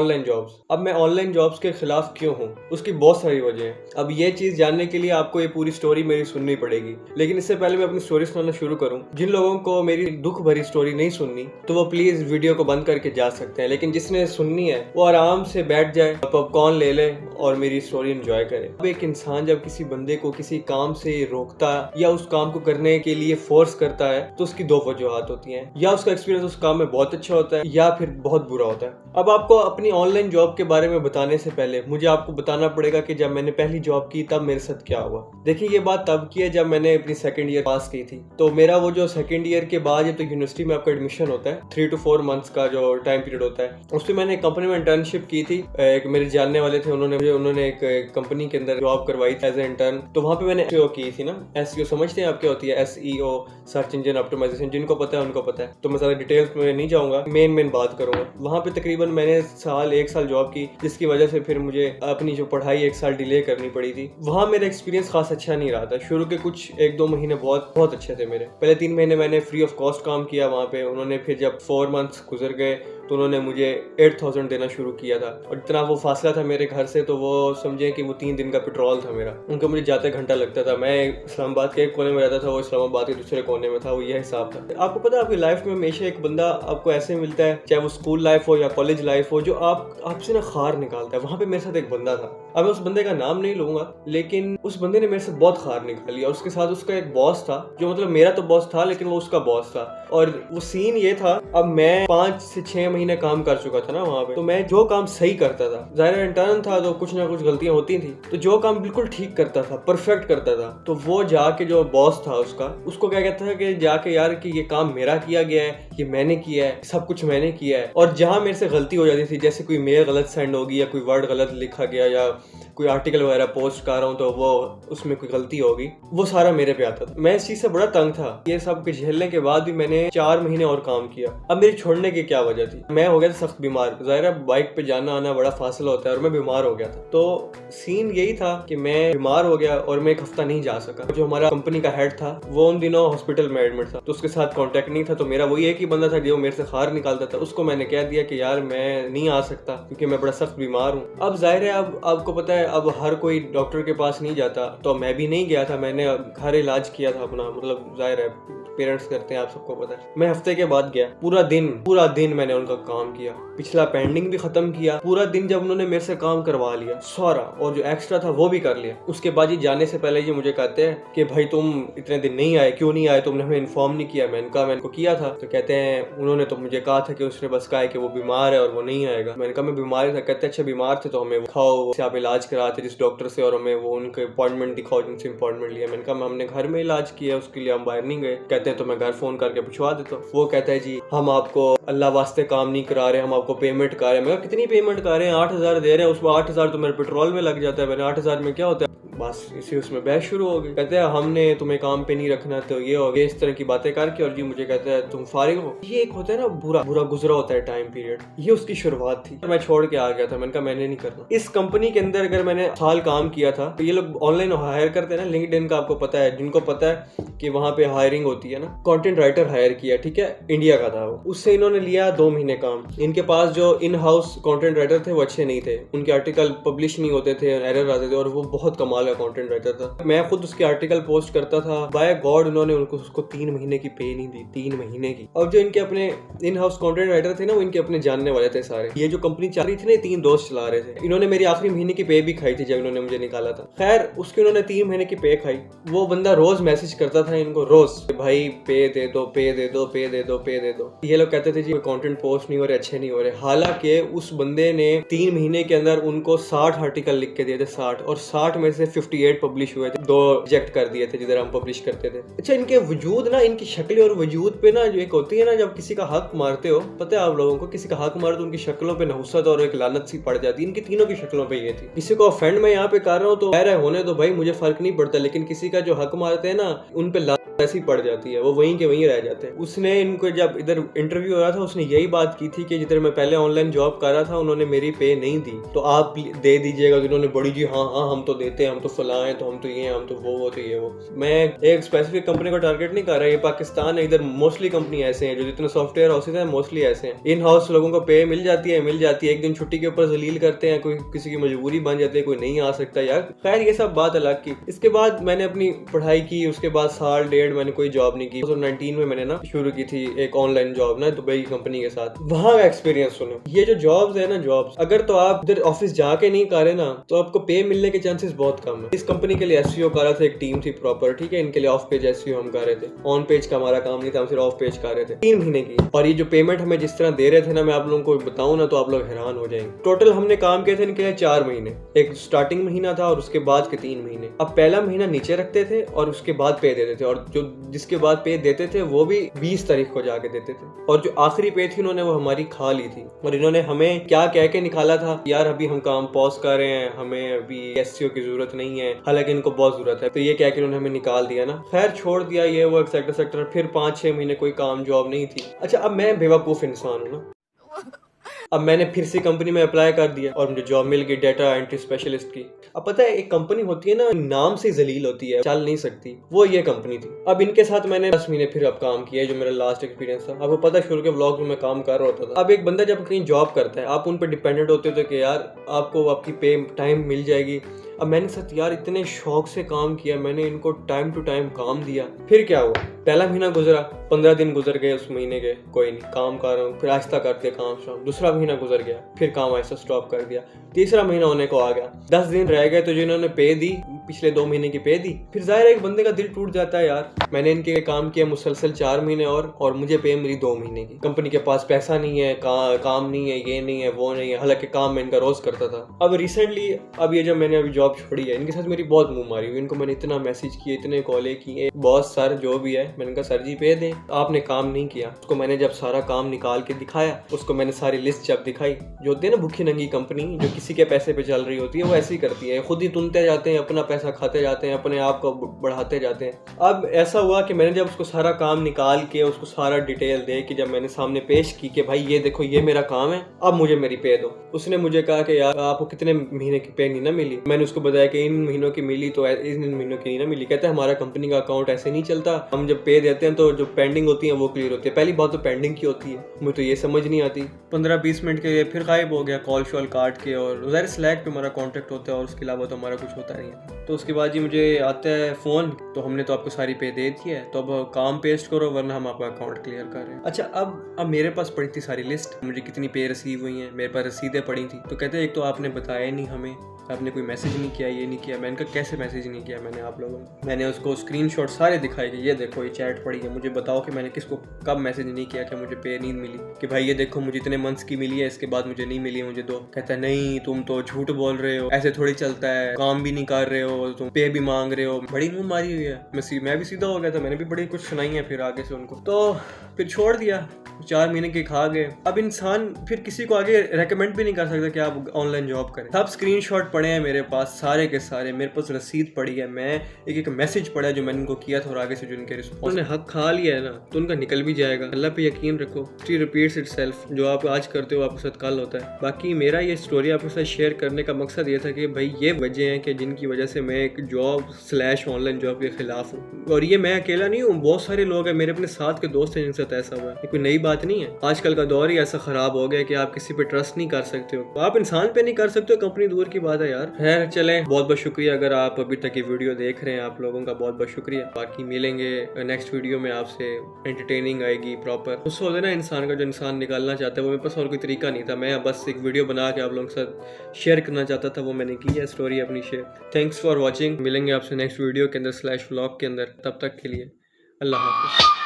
Online jobs. अब मैं online jobs के खिलाफ क्यों हूँ, उसकी बहुत सारी वजह है। अब ये चीज़ जानने के लिए आपको ये पूरी स्टोरी मेरी सुननी पड़ेगी, लेकिन इससे पहले मैं अपनी स्टोरी सुनाना शुरू करूँ, जिन लोगों को मेरी दुख भरी स्टोरी नहीं सुननी तो वो प्लीज़ वीडियो को बंद करके जा सकते हैं, लेकिन जिसने सुननी है वो आराम से बैठ जाए, पॉपकॉर्न ले ले और मेरी स्टोरी एंजॉय करे। अब एक इंसान जब किसी बंदे को किसी काम से रोकता या उस काम को करने के लिए फोर्स करता है तो उसकी दो वजूहात होती हैं, या उसका एक्सपीरियंस उस काम में बहुत अच्छा होता है या फिर बहुत बुरा होता है। अब आपको अपनी ऑनलाइन जॉब के बारे में बताने से पहले मुझे आपको बताना पड़ेगा कि जब मैंने पहली जॉब की तब मेरे साथ क्या हुआ। देखिए, ये बात तब की है जब मैंने अपनी सेकंड ईयर पास की थी। तो मेरा वो जो सेकंड ईयर के बाद जब तो यूनिवर्सिटी में आपका एडमिशन होता है 3 to 4 मंथ्स का जो टाइम पीरियड होता है, उसमें मैंने एक कंपनी में इंटर्नशिप की थी। एक मेरे जानने वाले थे, उन्होंने एक कंपनी के अंदर जॉब करवाई थी एज ए इंटर्न। तो वहाँ पे मैंने SEO की थी ना। SEO समझते हैं आप क्या होती है? SEO, search engine optimisation. जिनको पता है उनको पता है, तो मैं ज़्यादा डिटेल्स में नहीं जाऊँगा, मेन बात करूँगा। वहाँ पे तकरीबन मैंने एक साल जॉब की, जिसकी वजह से फिर मुझे अपनी जो पढ़ाई 1 साल डिले करनी पड़ी थी। वहाँ मेरा एक्सपीरियंस खास अच्छा नहीं रहा था। शुरू के कुछ 1-2 महीने बहुत अच्छे थे मेरे। पहले 3 महीने मैंने फ्री ऑफ कॉस्ट काम किया वहाँ पे। उन्होंने फिर जब 4 मंथ्स गुजर गए तो उन्होंने मुझे 8,000 देना शुरू किया था, और इतना वो फासला था मेरे घर से, तो वो समझे कि वो 3 दिन का पेट्रोल था मेरा। उनको मुझे जाते घंटा लगता था। मैं इस्लामाबाद के एक कोने में रहता था, वो इस्लामाबाद के दूसरे कोने में था। वो यह हिसाब था। आपको पता है, आपकी लाइफ में हमेशा एक बंदा आपको ऐसे मिलता है, चाहे वो स्कूल लाइफ हो या कॉलेज लाइफ हो, जो आपसे ना खार निकालता है। वहाँ पे मेरे साथ एक बंदा था। अब मैं उस बंदे का नाम नहीं लूंगा, लेकिन उस बंदे ने मेरे से बहुत खार निकाली। और उसके साथ उसका एक बॉस था, जो मतलब मेरा तो बॉस था लेकिन वो उसका बॉस था। और वो सीन ये था, अब मैं 5 से 6 महीने काम कर चुका था ना वहाँ पे। तो मैं जो काम सही करता था, ज़ाहिर इंटर्न था तो कुछ ना कुछ गलतियां होती थी, तो जो काम बिल्कुल ठीक करता था, परफेक्ट करता था, तो वो जाके जो बॉस था उसको क्या कहता था कि जाके यार कि ये काम मेरा किया गया है, ये मैंने किया है, सब कुछ मैंने किया है। और जहाँ मेरे से गलती हो जाती थी, जैसे कोई मेल गलत सेंड होगी या कोई वर्ड गलत लिखा गया या कोई आर्टिकल वगैरह पोस्ट कर रहा हूँ तो वो उसमें कोई गलती होगी, वो सारा मेरे पे आता था। मैं इस चीज से बड़ा तंग था। ये सब कुछ झेलने के बाद भी मैंने 4 महीने और काम किया। अब मेरी छोड़ने की क्या वजह थी? मैं हो गया था सख्त बीमार। ज़ाहिर है बाइक पे जाना आना बड़ा फासला होता है, और मैं बीमार हो गया था। तो सीन यही था कि मैं बीमार हो गया और मैं 1 हफ्ता नहीं जा सका। जो हमारा कंपनी का हेड था वो उन दिनों हॉस्पिटल में एडमिट था, तो उसके साथ कॉन्टेक्ट नहीं था। तो मेरा वही एक ही बंदा था जो मेरे से खार निकालता था। उसको मैंने कह दिया कि यार मैं नहीं आ सकता क्योंकि मैं बड़ा सख्त बीमार हूँ। अब जाहिर है, अब आपको पता है, अब हर कोई डॉक्टर के पास नहीं जाता, तो मैं भी नहीं गया था। मैंने घर इलाज किया था अपना, मतलब जाहिर है पेरेंट्स करते हैं, आप सबको पता है। मैं हफ्ते के बाद गया। पूरा दिन मैंने उनका काम किया, पिछला पेंडिंग भी खत्म किया। पूरा दिन जब उन्होंने मेरे से काम करवा लिया सारा, और जो एक्स्ट्रा था वो भी कर लिया। उसके बाद ये जाने से पहले ये मुझे कहते हैं कि भाई तुम इतने दिन नहीं आए, क्यों नहीं आए? तुमने हमें इन्फॉर्म नहीं किया। मैंने कहा मैंने को किया था। तो कहते हैं उन्होंने तो मुझे कहा था कि उसने बस कहा है कि वो बीमार है और वो नहीं आएगा। मैंने कहा मैं बीमार था। कहते अच्छा बीमार थे तो हमें दिखाओ, आप इलाज कराते जिस डॉक्टर से, और हमें वो उनके अपॉइंटमेंट दिखाओ जिनसे अपॉइंटमेंट लिया। मैंने कहा हमने घर में इलाज किया, उसके लिए हम बाहर नहीं गए। कहते हैं तो मैं घर फोन करके पूछवा देता हूँ। वो कहता है जी हम आपको अल्लाह वास्ते काम नहीं करा रहे, हम आपको पेमेंट करा रहे हैं। मैं कितनी पेमेंट कर रहे हैं? 8,000 दे रहे हैं। उसमें 8,000 तो मेरे पेट्रोल में लग जाता है। मैंने 8,000 में क्या होता है? बस इसी उसमें बहस शुरू हो गई। कहते हैं हमने तुम्हें काम पे नहीं रखना, तो ये हो गया। इस तरह की बातें करके और जी मुझे कहता है तुम फारिग हो। ये एक होता है ना बुरा गुजरा होता है टाइम पीरियड। ये उसकी शुरुआत थी। मैं छोड़ के आ गया था। मैंने कहा मैंने नहीं करना। इस कंपनी के अंदर अगर मैंने साल काम किया था, तो ये लोग ऑनलाइन हायर करते हैं ना, लिंक्डइन का आपको पता है, जिनको पता है कि वहाँ पे हायरिंग होती है ना। कंटेंट राइटर हायर किया, ठीक है, इंडिया का था वो। उससे इन्होंने लिया 2 महीने काम। इनके पास जो इन हाउस कंटेंट राइटर थे वो अच्छे नहीं थे, उनके आर्टिकल पब्लिश नहीं होते थे, एरर आते थे, और वो बहुत कमाल का कंटेंट राइटर था। मैं खुद उसके आर्टिकल पोस्ट करता था। बाय गॉड उन्होंने उसको 3 महीने की पे नहीं दी, 3 महीने की। और जो इनके अपने इन हाउस कंटेंट राइटर थे ना, वो इनके अपने जानने वाले थे सारे। ये जो कंपनी चल रही थी ना, 3 दोस्त चला रहे थे। इन्होंने मेरी आखिरी महीने की पे भी खाई थी जब इन्होंने मुझे निकाला था। खैर उसकी उन्होंने 3 महीने की पे खाई। वो बंदा रोज मैसेज करता था इनको, रोज, भाई पे दे दो, पे दे दो, पे दे दो, पे दे दो। ये लोग कहते थे जी कंटेंट पोस्ट नहीं हो रहे, अच्छे नहीं हो रहे। हालांकि उस बंदे ने 3 महीने के अंदर उनको 60 आर्टिकल लिख के दिए थे, 60, और 60 में से 58 पब्लिश हुए थे, 2 रिजेक्ट कर दिए थे जिधर हम पब्लिश करते थे। अच्छा, इनके वजूद ना, इनकी शक्ल और वजूद पे ना जो एक होती है ना, जब किसी का हक मारते हो, पता है आप लोगों को, किसी का हक मारो तो उनकी शक्लों पे नहुसत और एक लानत सी पड़ जाती है। इनकी तीनों की शक्लों पे ये थी। किसी को ऑफेंड मैं यहाँ पे कर रहा हूँ तो खैर है, होने दो भाई, मुझे फर्क नहीं पड़ता, लेकिन किसी का जो हक मारते हैं ना, उन पे ऐसी पड़ जाती है, वो वहीं के वहीं रह जाते हैं। उसने इनको जब इधर इंटरव्यू हो रहा था, उसने यही बात की थी कि जिधर मैं पहले ऑनलाइन जॉब कर रहा था, उन्होंने मेरी पे नहीं दी, तो आप दे दीजिएगा। उन्होंने बड़ी जी हाँ हम तो देते हैं, हम तो फलां है, तो हम तो ये हैं, हम तो वो तो ये वो। मैं एक स्पेसिफिक कंपनी को टारगेट नहीं कर रहा, ये पाकिस्तान है, इधर मोस्टली कंपनी ऐसे हैं, जो जितने सॉफ्टवेयर हाउसेज हैं मोस्टली ऐसे हैं। इन हाउस लोगों को पे मिल जाती है, एक दिन छुट्टी के ऊपर जलील करते हैं, कोई किसी की मजबूरी बन जाती है, कोई नहीं आ सकता यार। खैर ये सब बात अलग की। इसके बाद मैंने अपनी पढ़ाई की, उसके बाद साल डेढ़ मैंने कोई जॉब नहीं की। 2019 में मैंने ना शुरू की थी एक ऑनलाइन जॉब ना दुबई की कंपनी के साथ। वहां का एक्सपीरियंस सुनो, ये जो जॉब्स है ना, जॉब्स अगर तो आप इधर ऑफिस जाके नहीं कर रहे ना, तो आपको पे मिलने के चांसेस बहुत कम है। इस कंपनी के लिए एसईओ कर रहा था, एक टीम थी प्रॉपर, ठीक है। इनके लिए ऑफ पेज एसईओ हम कर रहे थे, ऑन पेज का हमारा काम नहीं था, हम सिर्फ ऑफ पेज कर रहे थे 3 महीने की। और ये जो पेमेंट हमें जिस तरह दे रहे थे ना, मैं आप लोगों को बताऊं ना तो आप लोग हैरान हो जाएंगे। टोटल हमने काम किया था इनके लिए 4 महीने, एक स्टार्टिंग महीना था और उसके बाद के 3 महीने। अब पहला महीना नीचे रखते थे और उसके बाद पे देते थे, और जो जिसके बाद पे देते थे वो भी 20 तारीख को जाके देते थे। और जो आखिरी पे थी उन्होंने वो हमारी खा ली थी। और इन्होंने हमें क्या कह के निकाला था, यार अभी हम काम पॉज कर रहे हैं, हमें अभी एसईओ की जरूरत नहीं है, हालांकि इनको बहुत जरूरत है। तो ये कह के उन्होंने हमें निकाल दिया ना। खैर छोड़ दिया ये वो सेक्टर। फिर 5-6 महीने कोई काम जॉब नहीं थी। अच्छा, अब मैं बेवकूफ इंसान हूँ ना, अब मैंने फिर से कंपनी में अप्लाई कर दिया और मुझे जॉब मिल गई डाटा एंट्री स्पेशलिस्ट की। अब पता है एक कंपनी होती है ना, नाम से जलील होती है, चल नहीं सकती, वो ये कंपनी थी। अब इनके साथ मैंने 10 महीने फिर अब काम किया, जो मेरा लास्ट एक्सपीरियंस था। आपको पता है शुरू के व्लॉग में मैं काम कर रहा होता था। अब एक बंदा जब कहीं जॉब करता है, आप उन पर डिपेंडेंट होते थे कि यार आपको आपकी पे टाइम मिल जाएगी। अब मैंने साथ यार इतने शौक से काम किया, मैंने इनको टाइम टू टाइम काम दिया। फिर क्या हुआ, पहला महीना गुजरा, 15 दिन गुजर गए उस महीने के, कोई नहीं काम कर रहा हूँ, फिर आहिस्ता करते काम शाम। दूसरा महीना गुजर गया, फिर काम आहिस्ता स्टॉप कर दिया। तीसरा महीना होने को आ गया, 10 दिन रह गए, तो जिन्होंने पे दी, पिछले 2 महीने की पे दी, फिर जाहिर है एक बंदे का दिल टूट जाता है यार। मैंने इनके काम किया मुसलसल 4 महीने और मुझे पे मिली 2 महीने की। कंपनी के पास पैसा नहीं है, काम नहीं है, ये नहीं है, वो नहीं है, हालांकि काम मैं इनका रोज करता था। अब रिसेंटली अब ये जब मैंने अभी जॉब छोड़ी है, इनके साथ मेरी बहुत मुंह मारी हुई। इनको मैंने इतना मैसेज किए, इतने कॉलें किए, बॉस सर जो भी है, मैंने कहा सर जी पे दें, आपने काम नहीं किया। उसको मैंने जब सारा काम निकाल के दिखाया, उसको मैंने सारी लिस्ट जब दिखाई, जो होती है ना भूखी नंगी कंपनी, जो किसी के पैसे पे चल रही होती है, वो ऐसी करती है, खुद ही तुनते जाते हैं, अपना पैसा खाते जाते हैं, अपने आप को बढ़ाते जाते हैं। अब ऐसा हुआ कि मैंने जब उसको सारा काम निकाल के, उसको सारा डिटेल दे कि जब मैंने सामने पेश की कि भाई ये देखो ये मेरा काम है, अब मुझे मेरी पे दो। उसने मुझे कहा कि यार आपको कितने महीने की पे नहीं ना मिली। मैंने उसको बताया कि इन महीनों की मिली, तो इन महीनों की नहीं ना मिली। कहता है हमारा कंपनी का अकाउंट ऐसे नहीं चलता, हम जब पे देते हैं तो जो पेंडिंग होती है वो क्लियर होती है। पहली बात तो पेंडिंग की होती है, मुझे तो ये समझ नहीं आती। 15-20 मिनट के लिए फिर गायब हो गया, कॉल शॉल काट के। और ज़ाहिर स्लैक पे हमारा कॉन्टैक्ट होता है और उसके अलावा तो हमारा कुछ होता नहीं है। तो उसके बाद जी मुझे आता है फ़ोन, तो हमने तो आपको सारी पे दे दी है, तो अब काम पेस्ट करो वरना हम आपका अकाउंट क्लियर कर रहे हैं। अच्छा, अब मेरे पास पड़ी थी सारी लिस्ट, मुझे कितनी पे रिसीव हुई हैं, मेरे पास रसीदें पड़ी थी। तो कहते हैं एक तो आपने बताया नहीं हमें, आपने कोई मैसेज नहीं किया, ये नहीं किया। मैंने कहा कैसे मैसेज नहीं किया मैंने आप लोगों को? मैंने उसको स्क्रीनशॉट सारे दिखाए कि ये देखो ये चैट पड़ी है, मुझे बताओ कि मैंने किसको कब मैसेज नहीं किया कि मुझे पे नहीं मिली, कि भाई ये देखो मुझे इतने मंथ्स की मिली है, इसके बाद मुझे नहीं मिली, मुझे दो। कहता है नहीं तुम तो झूठ बोल रहे हो, ऐसे थोड़ी चलता है, काम भी नहीं कर रहे हो, तुम पे भी मांग रहे हो। बड़ी मुंह मारी हुई है। मैं भी सीधा हो गया था, मैंने भी बड़ी कुछ सुनाई है फिर आगे से उनको। तो फिर छोड़ दिया, 4 महीने के खा गए। अब इंसान फिर किसी को आगे रेकमेंड भी नहीं कर सकता कि आप ऑनलाइन जॉब करें। सब स्क्रीनशॉट पड़े हैं मेरे पास, सारे के सारे मेरे पास रसीद पड़ी है। मैं एक मैसेज पड़ा है जो मैंने उनको किया था और आगे से जो उनके रिस्पॉन्स, उन्होंने हक खा लिया है ना, तो उनका निकल भी जाएगा। अल्लाह पे यकीन रखो, हिस्ट्री रिपीट्स इटसेल्फ। जो आप आज करते हो आपके साथ कल होता है। बाकी मेरा ये स्टोरी आपके साथ शेयर करने का मकसद ये था कि भाई ये वजह है कि जिनकी वजह से मैं एक जॉब/ऑनलाइन जॉब के खिलाफ हूँ। और ये मैं अकेला नहीं हूँ, बहुत सारे लोग हैं, मेरे अपने साथ के दोस्त हैं जिनके साथ ऐसा हुआ है। कोई नई बात नहीं है। आजकल का दौर ही ऐसा खराब हो गया कि आप किसी पे ट्रस्ट नहीं कर सकते हो, आप इंसान पे नहीं कर सकते हो, कंपनी दूर की बात है यार। खैर चलें, बहुत बहुत शुक्रिया अगर आप अभी तक ये वीडियो देख रहे हैं, आप लोगों का बहुत बहुत शुक्रिया। बाकी मिलेंगे नेक्स्ट वीडियो में, आपसे एंटरटेनिंग आएगी प्रॉपर। उस होता है ना इंसान का, जो इंसान निकालना चाहता है, वो मेरे पास और कोई तरीका नहीं था। मैं बस एक वीडियो बना के आप लोगों के साथ शेयर करना चाहता था, वो मैंने की है स्टोरी अपनी शेयर। Thanks for watching. मिलेंगे आपसे नेक्स्ट वीडियो के अंदर /व्लॉग के अंदर। तब तक के लिए अल्लाह हाफ़िज़।